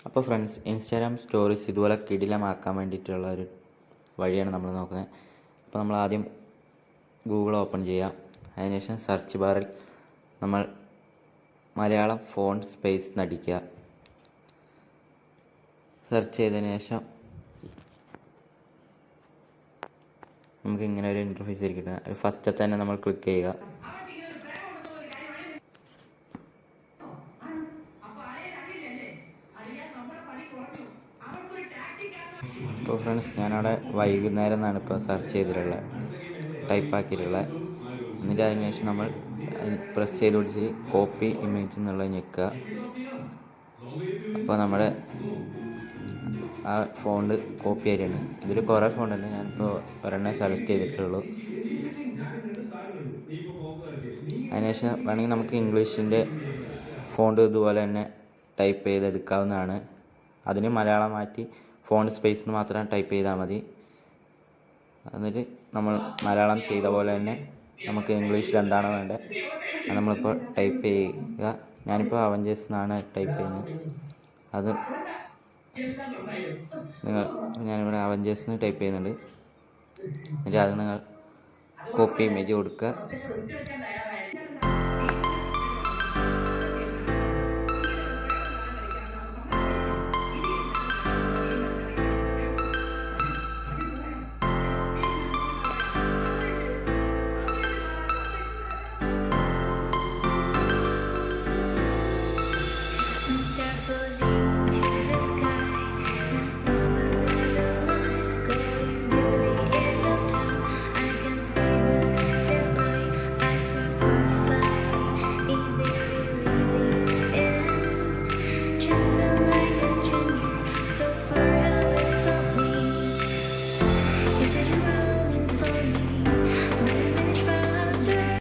അപ്പോൾ friends, Instagram stories ഇതുപോലെ കിടിലമാക്കാൻ വേണ്ടിയിട്ടുള്ള ഒരു വഴിയാണ് നമ്മൾ നോക്കുന്നത്. അപ്പോൾ നമ്മൾ ആദ്യം ഗൂഗിൾ ഓപ്പൺ ചെയ്യുക. അതിനുശേഷം സെർച്ച് ബാറിൽ നമ്മൾ മലയാളം ഫോണ്ട് സ്പേസ് നടിക്കുക. സെർച്ച് ചെയ്തതിന് ശേഷം നമുക്ക് ഇങ്ങനെ ഒരു ഇൻ്റർഫേസ് ആയിരിക്കും. ഫസ്റ്റ് തന്നെ നമ്മൾ ക്ലിക്ക് ചെയ്യുക. അപ്പോൾ ഫ്രണ്ട്സ്, ഞാനവിടെ വൈകുന്നേരം എന്നാണ് ഇപ്പോൾ സെർച്ച് ചെയ്തിട്ടുള്ളത്, ടൈപ്പാക്കിയിട്ടുള്ളത്. എന്നിട്ട് അതിന് ശേഷം നമ്മൾ പ്രസ് ചെയ്ത് പിടിച്ച് കോപ്പി ഇമേജ് എന്നുള്ളത് ഞെക്കുക. അപ്പോൾ നമ്മുടെ ആ ഫോണ്ട് കോപ്പി ആയിട്ടാണ്. ഇതിൽ കുറേ ഫോണ്ടുണ്ട്, ഞാനിപ്പോൾ ഒരെണ്ണം സെലക്ട് ചെയ്തിട്ടുള്ളൂ. അതിനുശേഷം വേണമെങ്കിൽ നമുക്ക് ഇംഗ്ലീഷിൻ്റെ ഫോണ്ട് ഇതുപോലെ തന്നെ ടൈപ്പ് ചെയ്തെടുക്കാവുന്നതാണ്. അതിന് മലയാളം മാറ്റി ഫോണ്ട് സ്പേസിന് മാത്രം ടൈപ്പ് ചെയ്താൽ മതി. എന്നിട്ട് നമ്മൾ മലയാളം ചെയ്ത പോലെ തന്നെ നമുക്ക് ഇംഗ്ലീഷിൽ എന്താണോ വേണ്ടത് അത് നമ്മളിപ്പോൾ ടൈപ്പ് ചെയ്യുക. ഞാനിപ്പോൾ അവഞ്ചേഴ്സ് എന്നാണ് ടൈപ്പ് ചെയ്യുന്നത്. അത് ഞാനിവിടെ അവഞ്ചേഴ്സ് എന്ന് ടൈപ്പ് ചെയ്യുന്നുണ്ട്. എന്നിട്ട് അത് നിങ്ങൾ കോപ്പി ഇമേജ് കൊടുക്കുക. So far away from me, you said you were